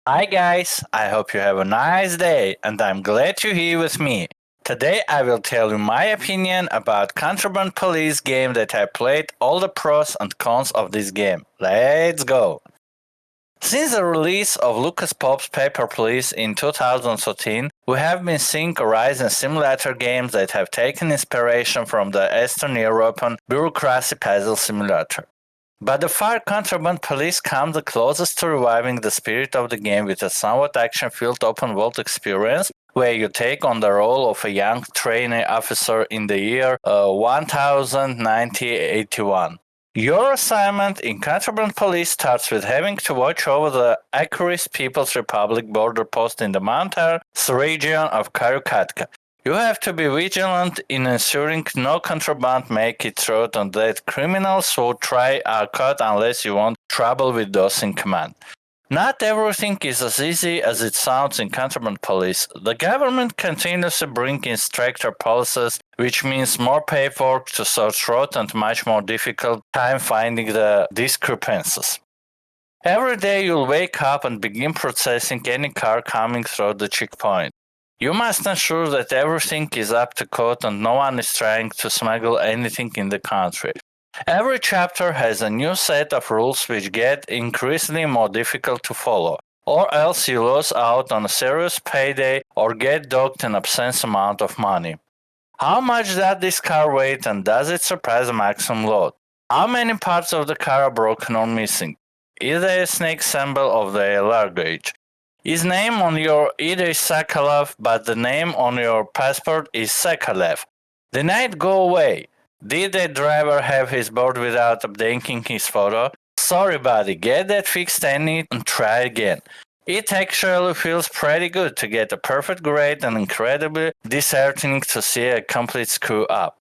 Hi guys, I hope you have a nice day and I'm glad you're here with me. Today I will tell you my opinion about Contraband Police game that I played, all the pros and cons of this game. Let's go! Since the release of Lucas Pop's Paper Police in 2013, we have been seeing a rise in simulator games that have taken inspiration from the Eastern European bureaucracy puzzle simulator. But the Fire Contraband Police comes the closest to reviving the spirit of the game with a somewhat action-filled open-world experience where you take on the role of a young trainee officer in the year 1081. Your assignment in Contraband Police starts with having to watch over the Acuris People's Republic border post in the mountainous region of Karukatka. You have to be vigilant in ensuring no contraband make it through and that criminals who try are caught unless you want trouble with those in command. Not everything is as easy as it sounds in Contraband Police. The government continuously brings in stricter policies, which means more paperwork to sort through and much more difficult time finding the discrepancies. Every day you'll wake up and begin processing any car coming through the checkpoint. You must ensure that everything is up to code and no one is trying to smuggle anything in the country. Every chapter has a new set of rules which get increasingly more difficult to follow, or else you lose out on a serious payday or get docked an obscene amount of money. How much does this car weigh and does it surpass the maximum load? How many parts of the car are broken or missing? Is there a snake symbol of the luggage? His name on your ID is Sakalev, but the name on your passport is Sakalev. Did it go away? Did the driver have his board without updating his photo? Sorry buddy, get that fixed and try again. It actually feels pretty good to get a perfect grade and incredibly disheartening to see a complete screw up.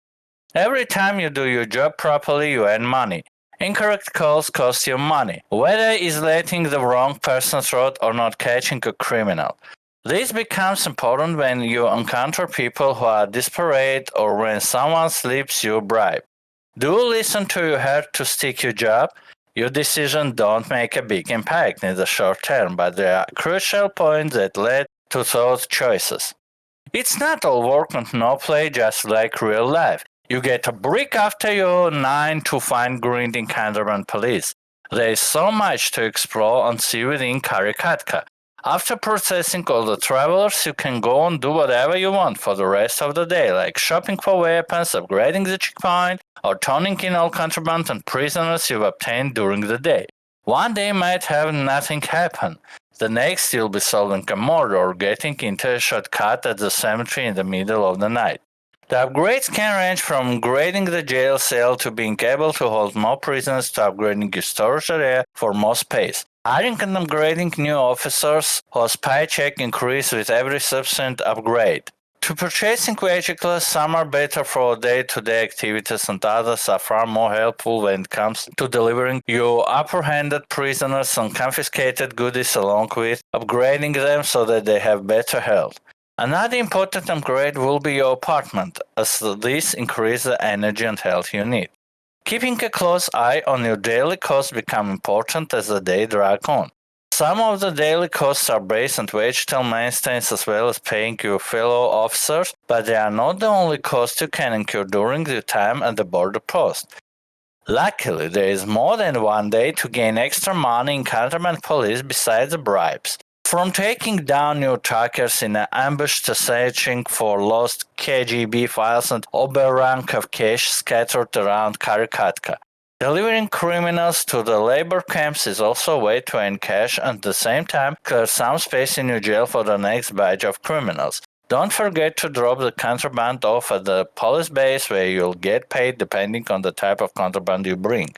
Every time you do your job properly, you earn money. Incorrect calls cost you money, whether it's letting the wrong person through or not catching a criminal. This becomes important when you encounter people who are desperate or when someone slips you a bribe. Do you listen to your heart to stick your job? Your decisions don't make a big impact in the short term, but there are crucial points that lead to those choices. It's not all work and no play just like real life. You get a break after your 9 to 5 grinding Contraband Police. There is so much to explore and see within Karikatka. After processing all the travelers, you can go and do whatever you want for the rest of the day, like shopping for weapons, upgrading the checkpoint, or turning in all contraband and prisoners you've obtained during the day. One day might have nothing happen. The next you'll be solving a murder or getting into a shortcut at the cemetery in the middle of the night. The upgrades can range from upgrading the jail cell to being able to hold more prisoners to upgrading your storage area for more space. Adding and upgrading new officers whose paycheck increase with every subsequent upgrade. To purchasing vehicles, some are better for day-to-day activities and others are far more helpful when it comes to delivering your apprehended prisoners and confiscated goodies along with upgrading them so that they have better health. Another important upgrade will be your apartment, as this increases the energy and health you need. Keeping a close eye on your daily costs become important as the day drags on. Some of the daily costs are base and vegetal maintenance as well as paying your fellow officers, but they are not the only costs you can incur during your time at the border post. Luckily, there is more than one day to gain extra money in Contraband Police besides the bribes. From taking down your trackers in an ambush to searching for lost KGB files and overrun of cash scattered around Karikatka. Delivering criminals to the labor camps is also a way to earn cash and at the same time clear some space in your jail for the next batch of criminals. Don't forget to drop the contraband off at the police base where you'll get paid depending on the type of contraband you bring.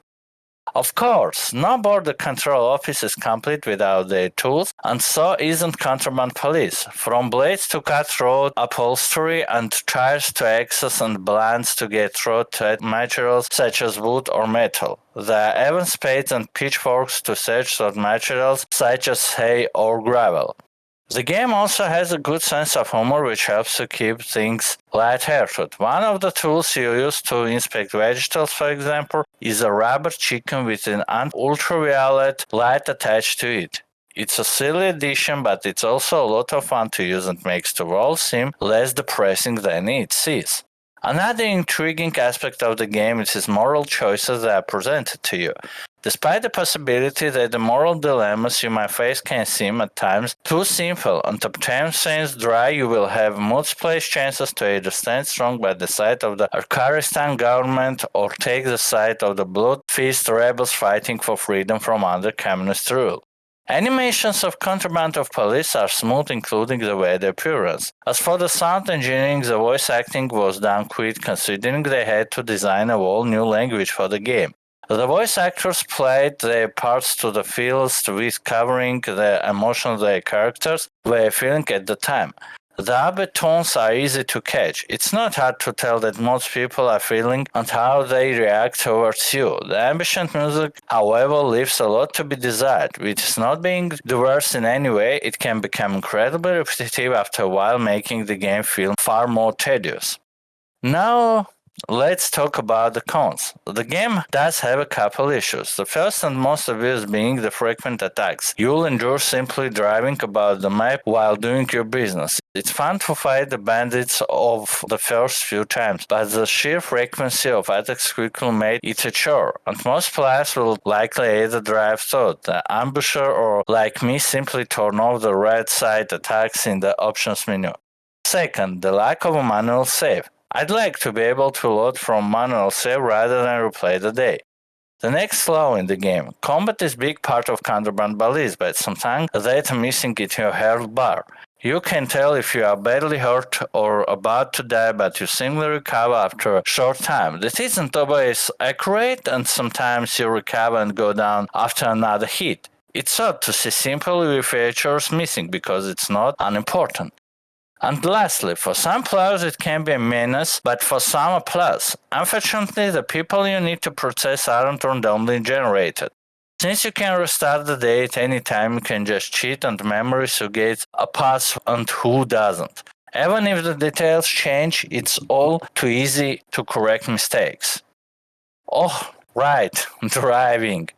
Of course, no border control office is complete without their tools, and so isn't Contraband Police. From blades to cut through upholstery and tires to axes and blanks to get through to materials such as wood or metal. There are even spades and pitchforks to search for materials such as hay or gravel. The game also has a good sense of humor which helps to keep things light-hearted. One of the tools you use to inspect vegetables, for example, is a rubber chicken with an ultraviolet light attached to it. It's a silly addition, but it's also a lot of fun to use and makes the world seem less depressing than it is. Another intriguing aspect of the game is its moral choices that are presented to you. Despite the possibility that the moral dilemmas you might face can seem at times too simple and sometimes dry, you will have multiple chances to either stand strong by the side of the Afghanistan government or take the side of the blood-faced rebels fighting for freedom from under communist rule. Animations of Contraband of Police are smooth, including the way they appearance. As for the sound engineering, the voice acting was done quick, considering they had to design a whole new language for the game. The voice actors played their parts to the fullest with covering the emotions their characters were feeling at the time. The upbeat tones are easy to catch. It's not hard to tell that most people are feeling and how they react towards you. The ambient music, however, leaves a lot to be desired. Which is not being diverse in any way, it can become incredibly repetitive after a while, making the game feel far more tedious. Now, let's talk about the cons. The game does have a couple issues. The first and most obvious being the frequent attacks. You'll endure simply driving about the map while doing your business. It's fun to fight the bandits of the first few times, but the sheer frequency of attacks quickly made it a chore, and most players will likely either drive through the ambusher or, like me, simply turn off the red side attacks in the options menu. Second, the lack of a manual save. I'd like to be able to load from manual save rather than replay the day. The next flaw in the game. Combat is a big part of Contraband Police, but sometimes data missing in your health bar. You can tell if you are badly hurt or about to die, but you seemingly recover after a short time. That isn't always accurate, and sometimes you recover and go down after another hit. It's odd to see simply features missing because it's not unimportant. And lastly, for some players it can be a menace, but for some a plus. Unfortunately, the people you need to process aren't randomly generated. Since you can restart the day at any time, you can just cheat and memory surrogates a pass and who doesn't. Even if the details change, it's all too easy to correct mistakes. Oh, right, driving.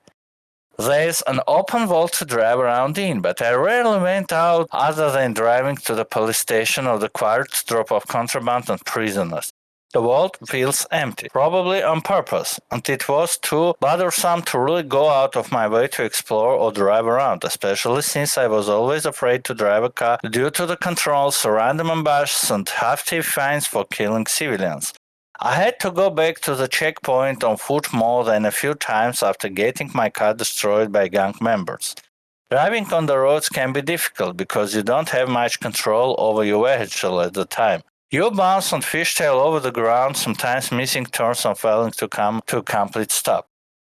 There's an open vault to drive around in, but I rarely went out other than driving to the police station or the quarry to drop off contraband and prisoners. The vault feels empty, probably on purpose, and it was too bothersome to really go out of my way to explore or drive around, especially since I was always afraid to drive a car due to the controls, random ambushes, and hefty fines for killing civilians. I had to go back to the checkpoint on foot more than a few times after getting my car destroyed by gang members. Driving on the roads can be difficult because you don't have much control over your vehicle at the time. You bounce and fishtail over the ground, sometimes missing turns and failing to come to a complete stop.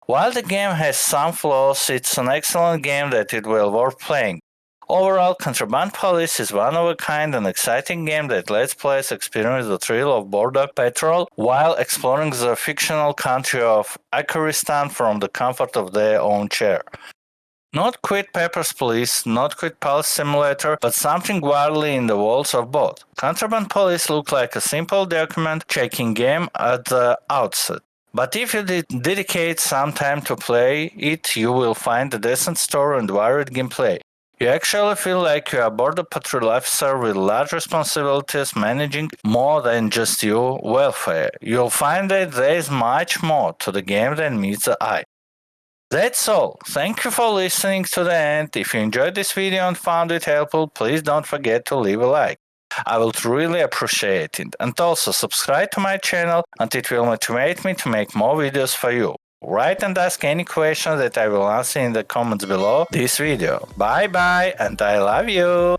While the game has some flaws, it's an excellent game that it will worth playing. Overall, Contraband Police is one of a kind and exciting game that lets players experience the thrill of border patrol while exploring the fictional country of Afghanistan from the comfort of their own chair. Not quite Papers, Please, not quite Pulse Simulator, but something wildly in the walls of both. Contraband Police look like a simple document-checking game at the outset. But if you dedicate some time to play it, you will find a decent story and varied gameplay. You actually feel like you are a border patrol officer with large responsibilities managing more than just your welfare. You'll find that there is much more to the game than meets the eye. That's all. Thank you for listening to the end. If you enjoyed this video and found it helpful, please don't forget to leave a like. I will really appreciate it. And also subscribe to my channel, and it will motivate me to make more videos for you. Write and ask any questions that I will answer in the comments below this video. Bye bye, and I love you!